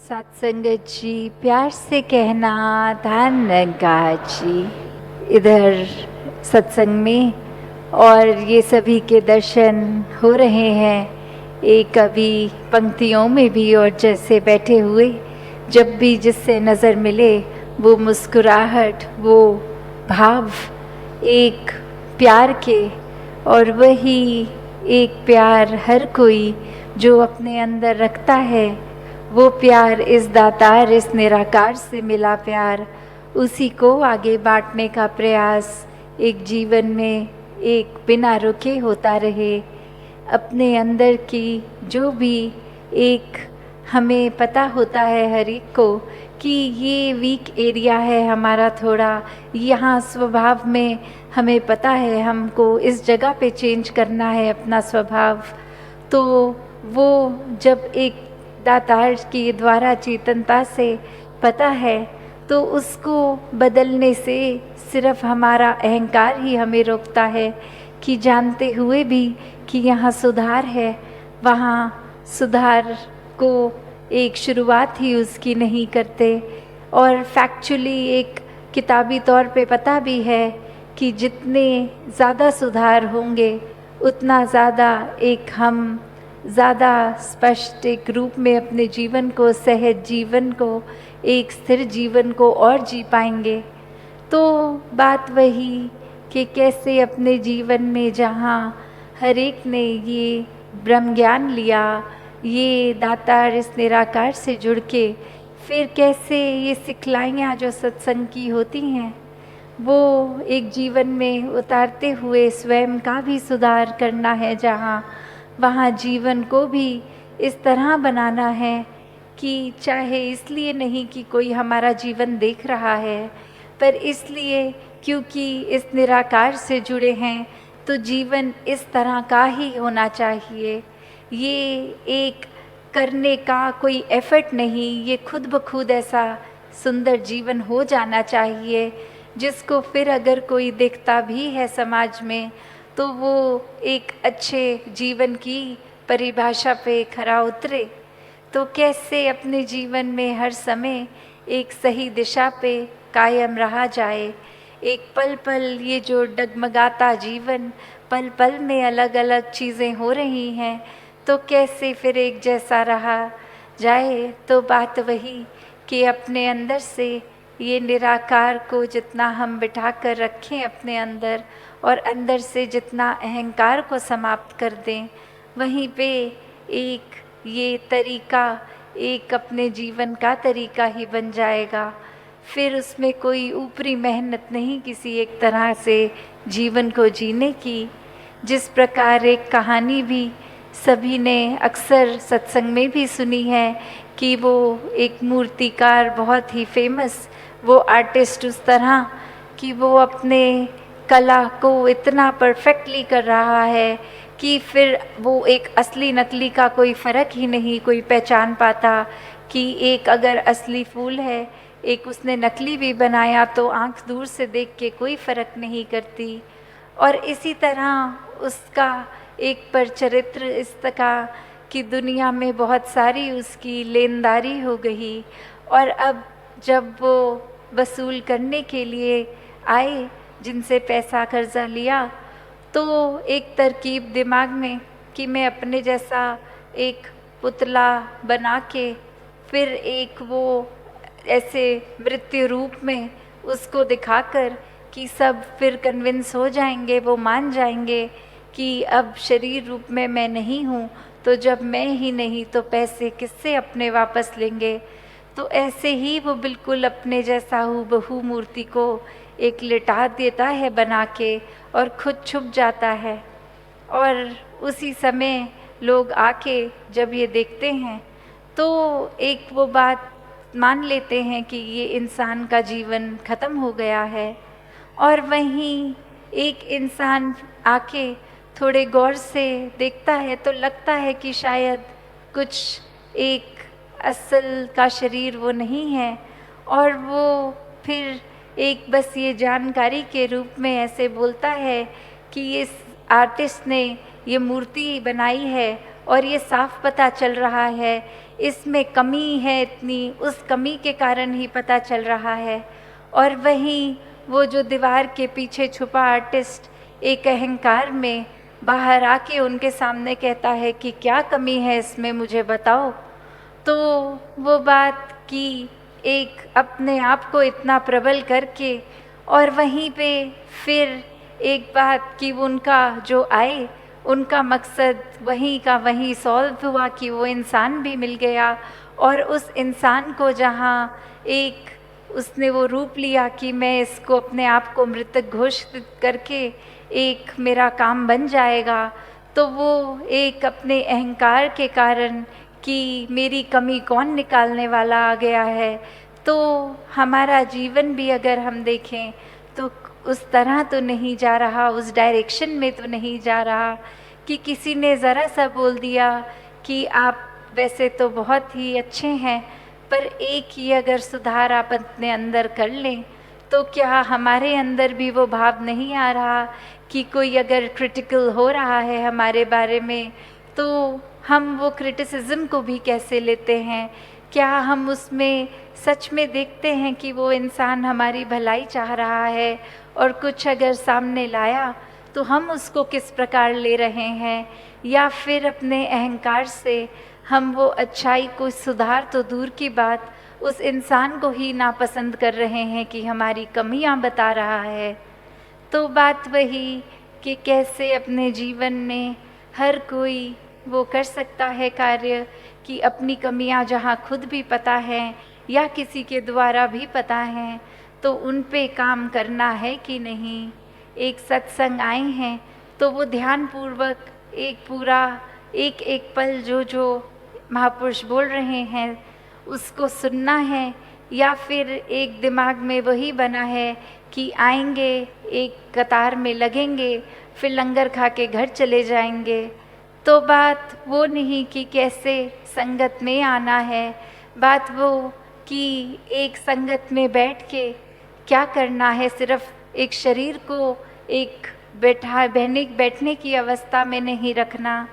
सत्संगत जी, प्यार से कहना ध्यान रंगा जी। इधर सत्संग में और ये सभी के दर्शन हो रहे हैं एक अभी पंक्तियों में भी, और जैसे बैठे हुए जब भी जिससे नज़र मिले वो मुस्कुराहट, वो भाव एक प्यार के, और वही एक प्यार हर कोई जो अपने अंदर रखता है, वो प्यार इस दातार, इस निराकार से मिला प्यार, उसी को आगे बांटने का प्रयास एक जीवन में एक बिना रुके होता रहे। अपने अंदर की जो भी एक हमें पता होता है हर एक को कि ये वीक एरिया है हमारा थोड़ा, यहाँ स्वभाव में हमें पता है हमको इस जगह पे चेंज करना है अपना स्वभाव, तो वो जब एक दातार के द्वारा चेतनता से पता है तो उसको बदलने से सिर्फ हमारा अहंकार ही हमें रोकता है कि जानते हुए भी कि यहाँ सुधार है, वहाँ सुधार को एक शुरुआत ही उसकी नहीं करते। और फैक्चुअली एक किताबी तौर पे पता भी है कि जितने ज़्यादा सुधार होंगे उतना ज़्यादा एक हम ज़्यादा स्पष्ट एक रूप में अपने जीवन को, सहज जीवन को, एक स्थिर जीवन को और जी पाएंगे। तो बात वही कि कैसे अपने जीवन में जहाँ हर एक ने ये ब्रह्म ज्ञान लिया, ये दातार इस निराकार से जुड़ के फिर कैसे ये सिखलाइयाँ जो सत्संग की होती हैं वो एक जीवन में उतारते हुए स्वयं का भी सुधार करना है, जहाँ वहाँ जीवन को भी इस तरह बनाना है कि चाहे इसलिए नहीं कि कोई हमारा जीवन देख रहा है, पर इसलिए क्योंकि इस निराकार से जुड़े हैं तो जीवन इस तरह का ही होना चाहिए। ये एक करने का कोई एफर्ट नहीं, ये खुद ब खुद ऐसा सुंदर जीवन हो जाना चाहिए जिसको फिर अगर कोई देखता भी है समाज में तो वो एक अच्छे जीवन की परिभाषा पे खरा उतरे। तो कैसे अपने जीवन में हर समय एक सही दिशा पे कायम रहा जाए, एक पल पल ये जो डगमगाता जीवन, पल पल में अलग अलग चीज़ें हो रही हैं, तो कैसे फिर एक जैसा रहा जाए। तो बात वही कि अपने अंदर से ये निराकार को जितना हम बिठा कर रखें अपने अंदर, और अंदर से जितना अहंकार को समाप्त कर दें, वहीं पे एक ये तरीका एक अपने जीवन का तरीका ही बन जाएगा। फिर उसमें कोई ऊपरी मेहनत नहीं किसी एक तरह से जीवन को जीने की। जिस प्रकार एक कहानी भी सभी ने अक्सर सत्संग में भी सुनी है कि वो एक मूर्तिकार बहुत ही फेमस, वो आर्टिस्ट उस तरह कि वो अपने कला को इतना परफेक्टली कर रहा है कि फिर वो एक असली नकली का कोई फ़र्क ही नहीं कोई पहचान पाता कि एक अगर असली फूल है, एक उसने नकली भी बनाया तो आंख दूर से देख के कोई फ़र्क नहीं करती। और इसी तरह उसका एक पर चरित्र इस तरह की दुनिया में बहुत सारी उसकी लेनदारी हो गई, और अब जब वो वसूल करने के लिए आए जिनसे पैसा कर्जा लिया, तो एक तरकीब दिमाग में कि मैं अपने जैसा एक पुतला बना के फिर एक वो ऐसे मृत्यु रूप में उसको दिखाकर कि सब फिर कन्विंस हो जाएंगे, वो मान जाएंगे कि अब शरीर रूप में मैं नहीं हूँ, तो जब मैं ही नहीं तो पैसे किससे अपने वापस लेंगे। तो ऐसे ही वो बिल्कुल अपने जैसा हूबहू मूर्ति को एक लिटा देता है बना के और खुद छुप जाता है। और उसी समय लोग आके जब ये देखते हैं तो एक वो बात मान लेते हैं कि ये इंसान का जीवन ख़त्म हो गया है। और वहीं एक इंसान आके थोड़े गौर से देखता है तो लगता है कि शायद कुछ एक असल का शरीर वो नहीं है, और वो फिर एक बस ये जानकारी के रूप में ऐसे बोलता है कि इस आर्टिस्ट ने ये मूर्ति बनाई है और ये साफ पता चल रहा है, इसमें कमी है इतनी, उस कमी के कारण ही पता चल रहा है। और वहीं वो जो दीवार के पीछे छुपा आर्टिस्ट एक अहंकार में बाहर आके उनके सामने कहता है कि क्या कमी है इसमें, मुझे बताओ। तो वो बात कि एक अपने आप को इतना प्रबल करके, और वहीं पे फिर एक बात कि उनका जो आए, उनका मकसद वहीं का वहीं सॉल्व हुआ कि वो इंसान भी मिल गया। और उस इंसान को जहाँ एक उसने वो रूप लिया कि मैं इसको अपने आप को मृतक घोषित करके एक मेरा काम बन जाएगा, तो वो एक अपने अहंकार के कारण कि मेरी कमी कौन निकालने वाला आ गया है। तो हमारा जीवन भी अगर हम देखें तो उस तरह तो नहीं जा रहा, उस डायरेक्शन में तो नहीं जा रहा कि किसी ने ज़रा सा बोल दिया कि आप वैसे तो बहुत ही अच्छे हैं, पर एक ही अगर सुधार आप अपने अंदर कर लें, तो क्या हमारे अंदर भी वो भाव नहीं आ रहा कि कोई अगर क्रिटिकल हो रहा है हमारे बारे में, तो हम वो क्रिटिसिज्म को भी कैसे लेते हैं? क्या हम उसमें सच में देखते हैं कि वो इंसान हमारी भलाई चाह रहा है, और कुछ अगर सामने लाया तो हम उसको किस प्रकार ले रहे हैं? या फिर अपने अहंकार से हम वो अच्छाई को, सुधार तो दूर की बात, उस इंसान को ही नापसंद कर रहे हैं कि हमारी कमियां बता रहा है। तो बात वही कि कैसे अपने जीवन में हर कोई वो कर सकता है कार्य कि अपनी कमियां जहाँ खुद भी पता है या किसी के द्वारा भी पता है, तो उन पे काम करना है कि नहीं। एक सत्संग आए हैं तो वो ध्यानपूर्वक एक पूरा एक एक पल जो जो महापुरुष बोल रहे हैं उसको सुनना है, या फिर एक दिमाग में वही बना है कि आएंगे, एक कतार में लगेंगे, फिर लंगर खा के घर चले जाएंगे। तो बात वो नहीं कि कैसे संगत में आना है, बात वो कि एक संगत में बैठ के क्या करना है। सिर्फ एक शरीर को एक बैठने की अवस्था में नहीं रखना,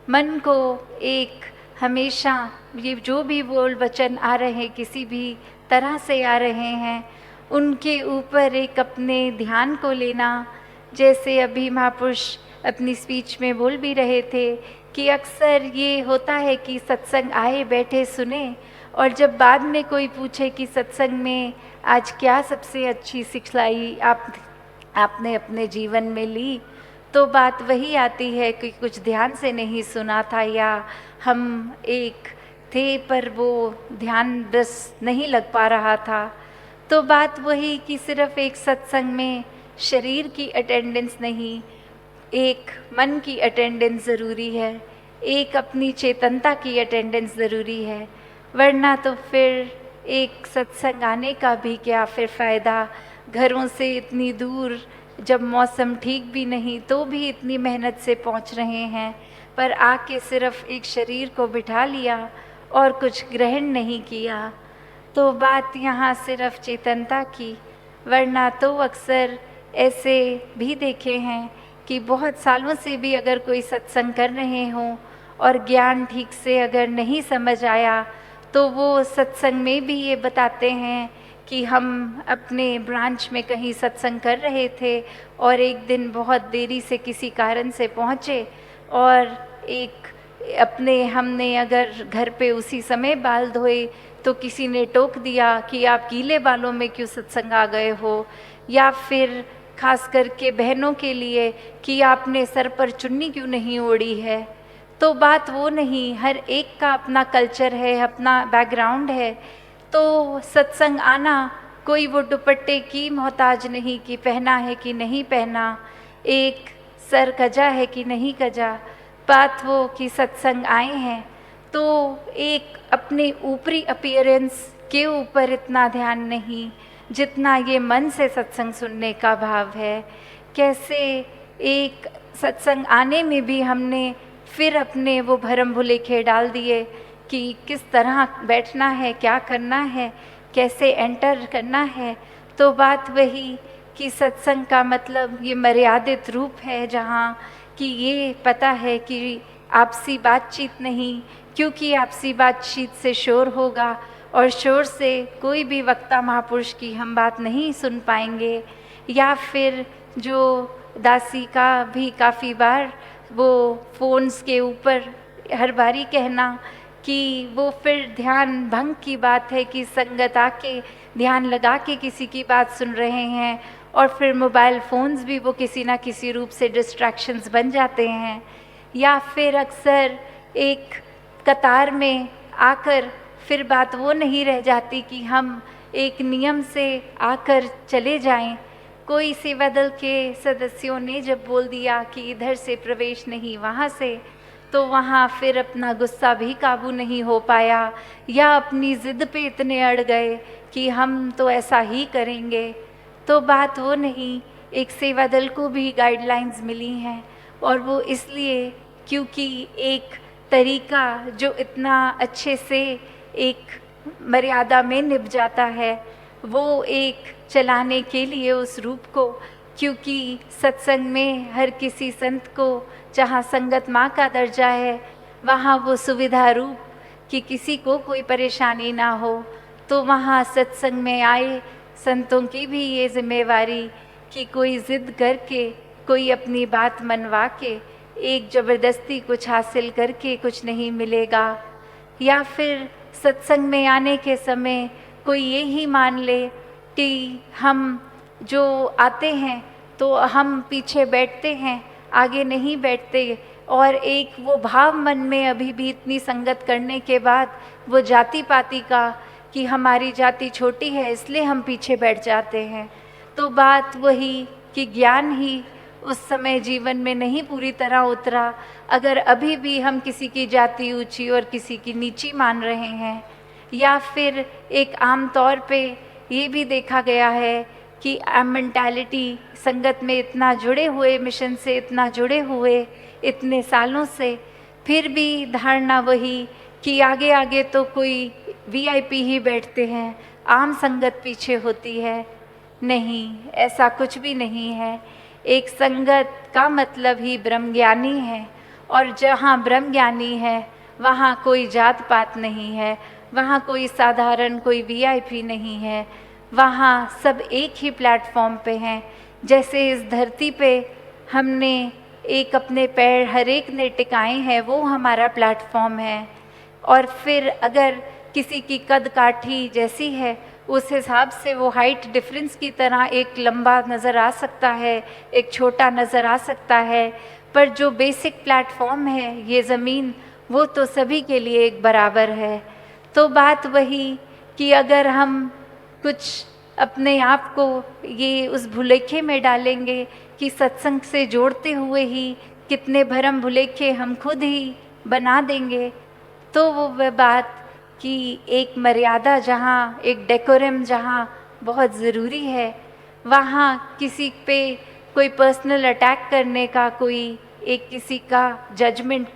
मन को एक हमेशा ये जो भी बोल वचन आ रहे हैं, किसी भी तरह से आ रहे हैं, उनके ऊपर एक अपने ध्यान को लेना। जैसे अभी महापुरुष अपनी स्पीच में बोल भी रहे थे कि अक्सर ये होता है कि सत्संग आए, बैठे, सुने, और जब बाद में कोई पूछे कि सत्संग में आज क्या सबसे अच्छी सिखलाई आपने अपने जीवन में ली, तो बात वही आती है कि कुछ ध्यान से नहीं सुना था, या हम एक थे पर वो ध्यान बस नहीं लग पा रहा था। तो बात वही कि सिर्फ एक सत्संग में शरीर की अटेंडेंस नहीं, एक मन की अटेंडेंस ज़रूरी है, एक अपनी चेतनता की अटेंडेंस ज़रूरी है। वरना तो फिर एक सत्संग आने का भी क्या फिर फ़ायदा। घरों से इतनी दूर, जब मौसम ठीक भी नहीं तो भी इतनी मेहनत से पहुंच रहे हैं, पर आके सिर्फ एक शरीर को बिठा लिया और कुछ ग्रहण नहीं किया। तो बात यहाँ सिर्फ चेतनता की। वरना तो अक्सर ऐसे भी देखे हैं कि बहुत सालों से भी अगर कोई सत्संग कर रहे हों और ज्ञान ठीक से अगर नहीं समझ आया, तो वो सत्संग में भी ये बताते हैं कि हम अपने ब्रांच में कहीं सत्संग कर रहे थे और एक दिन बहुत देरी से किसी कारण से पहुँचे, और एक अपने हमने अगर घर पे उसी समय बाल धोए तो किसी ने टोक दिया कि आप गीले बालों में क्यों सत्संग आ गए हो, या फिर खास करके बहनों के लिए कि आपने सर पर चुन्नी क्यों नहीं ओढ़ी है। तो बात वो नहीं, हर एक का अपना कल्चर है, अपना बैकग्राउंड है। तो सत्संग आना कोई वो दुपट्टे की मोहताज नहीं कि पहना है कि नहीं पहना, एक सर कजा है कि नहीं कजा। बात वो कि सत्संग आए हैं तो एक अपने ऊपरी अपीयरेंस के ऊपर इतना ध्यान नहीं जितना ये मन से सत्संग सुनने का भाव है। कैसे एक सत्संग आने में भी हमने फिर अपने वो भरम भुलेखे डाल दिए कि किस तरह बैठना है, क्या करना है, कैसे एंटर करना है। तो बात वही कि सत्संग का मतलब ये मर्यादित रूप है, जहाँ कि ये पता है कि आपसी बातचीत नहीं, क्योंकि आपसी बातचीत से शोर होगा और शोर से कोई भी वक्ता महापुरुष की हम बात नहीं सुन पाएंगे। या फिर जो दासी का भी काफ़ी बार वो फ़ोन्स के ऊपर हर बारी कहना कि वो फिर ध्यान भंग की बात है कि संगत आके ध्यान लगा के किसी की बात सुन रहे हैं, और फिर मोबाइल फ़ोन्स भी वो किसी ना किसी रूप से डिस्ट्रैक्शंस बन जाते हैं। या फिर अक्सर एक कतार में आकर फिर बात वो नहीं रह जाती कि हम एक नियम से आकर चले जाएं। कोई सेवा दल के सदस्यों ने जब बोल दिया कि इधर से प्रवेश नहीं वहाँ से, तो वहाँ फिर अपना गुस्सा भी काबू नहीं हो पाया, या अपनी ज़िद पे इतने अड़ गए कि हम तो ऐसा ही करेंगे। तो बात वो नहीं, एक सेवा दल को भी गाइडलाइंस मिली हैं, और वो इसलिए क्योंकि एक तरीका जो इतना अच्छे से एक मर्यादा में निभ जाता है, वो एक चलाने के लिए उस रूप को, क्योंकि सत्संग में हर किसी संत को जहाँ संगत माँ का दर्जा है वहाँ वो सुविधा रूप कि किसी को कोई परेशानी ना हो, तो वहाँ सत्संग में आए संतों की भी ये जिम्मेवारी कि कोई ज़िद करके, कोई अपनी बात मनवा के, एक ज़बरदस्ती कुछ हासिल करके कुछ नहीं मिलेगा। या फिर सत्संग में आने के समय कोई ये ही मान ले कि हम जो आते हैं तो हम पीछे बैठते हैं, आगे नहीं बैठते, और एक वो भाव मन में अभी भी इतनी संगत करने के बाद वो जाति पाति का कि हमारी जाति छोटी है इसलिए हम पीछे बैठ जाते हैं। तो बात वही कि ज्ञान ही उस समय जीवन में नहीं पूरी तरह उतरा, अगर अभी भी हम किसी की जाति ऊंची और किसी की नीची मान रहे हैं। या फिर एक आम तौर पे ये भी देखा गया है कि मेंटालिटी संगत में इतना जुड़े हुए, मिशन से इतना जुड़े हुए इतने सालों से, फिर भी धारणा वही कि आगे आगे तो कोई वीआईपी ही बैठते हैं, आम संगत पीछे होती है। नहीं, ऐसा कुछ भी नहीं है। एक संगत का मतलब ही ब्रह्मज्ञानी है, और जहाँ ब्रह्मज्ञानी है वहाँ कोई जात पात नहीं है, वहाँ कोई साधारण कोई वीआईपी नहीं है, वहाँ सब एक ही प्लेटफॉर्म पे हैं। जैसे इस धरती पे हमने एक अपने पैर हर एक ने टिकाए हैं, वो हमारा प्लेटफॉर्म है। और फिर अगर किसी की कद काठी जैसी है उस हिसाब से वो हाइट डिफरेंस की तरह एक लंबा नज़र आ सकता है, एक छोटा नज़र आ सकता है, पर जो बेसिक प्लेटफॉर्म है ये ज़मीन, वो तो सभी के लिए एक बराबर है। तो बात वही कि अगर हम कुछ अपने आप को ये उस भुलेखे में डालेंगे कि सत्संग से जोड़ते हुए ही कितने भरम भुलेखे हम खुद ही बना देंगे, तो वो वह बात कि एक मर्यादा जहाँ, एक डेकोरम जहाँ बहुत ज़रूरी है, वहाँ किसी पे कोई पर्सनल अटैक करने का, कोई एक किसी का जजमेंट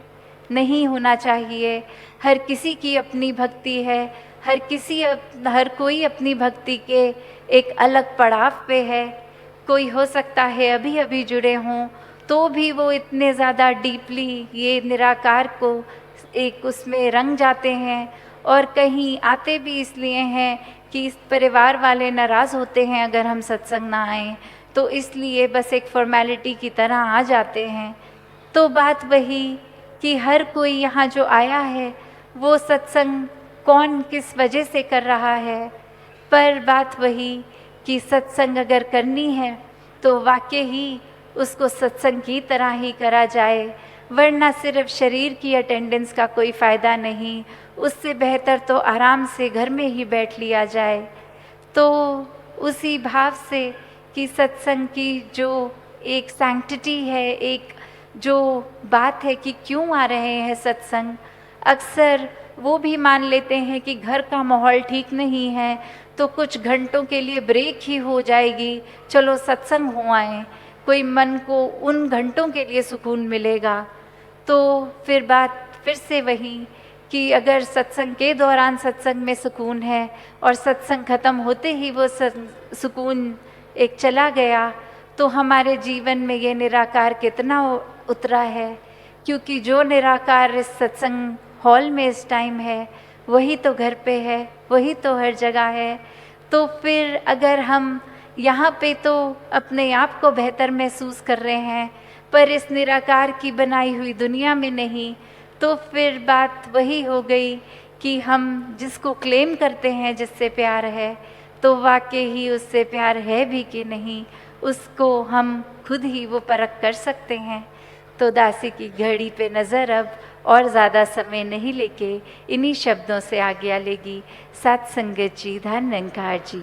नहीं होना चाहिए। हर किसी की अपनी भक्ति है, हर कोई अपनी भक्ति के एक अलग पड़ाव पे है। कोई हो सकता है अभी अभी जुड़े हों तो भी वो इतने ज़्यादा डीपली ये निराकार को एक उसमें रंग जाते हैं, और कहीं आते भी इसलिए हैं कि इस परिवार वाले नाराज़ होते हैं अगर हम सत्संग ना आएँ, तो इसलिए बस एक फॉर्मेलिटी की तरह आ जाते हैं। तो बात वही कि हर कोई यहाँ जो आया है वो सत्संग कौन किस वजह से कर रहा है, पर बात वही कि सत्संग अगर करनी है तो वाकई ही उसको सत्संग की तरह ही करा जाए, वरना सिर्फ शरीर की अटेंडेंस का कोई फ़ायदा नहीं। उससे बेहतर तो आराम से घर में ही बैठ लिया जाए। तो उसी भाव से कि सत्संग की जो एक सैंक्टिटी है, एक जो बात है कि क्यों आ रहे हैं सत्संग, अक्सर वो भी मान लेते हैं कि घर का माहौल ठीक नहीं है तो कुछ घंटों के लिए ब्रेक ही हो जाएगी, चलो सत्संग हो आए, कोई मन को उन घंटों के लिए सुकून मिलेगा। तो फिर बात फिर से वही कि अगर सत्संग के दौरान सत्संग में सुकून है और सत्संग ख़त्म होते ही वो सुकून एक चला गया, तो हमारे जीवन में ये निराकार कितना उतरा है क्योंकि जो निराकार इस सत्संग हॉल में इस टाइम है वही तो घर पे है, वही तो हर जगह है। तो फिर अगर हम यहाँ पे तो अपने आप को बेहतर महसूस कर रहे हैं पर इस निराकार की बनाई हुई दुनिया में नहीं, तो फिर बात वही हो गई कि हम जिसको क्लेम करते हैं जिससे प्यार है, तो वाकई ही उससे प्यार है भी कि नहीं, उसको हम खुद ही वो परख कर सकते हैं। तो दासी की घड़ी पे नज़र अब और ज़्यादा समय नहीं लेके इन्हीं शब्दों से आज्ञा लेगी। सत्संगत जी, धन निरंकार जी।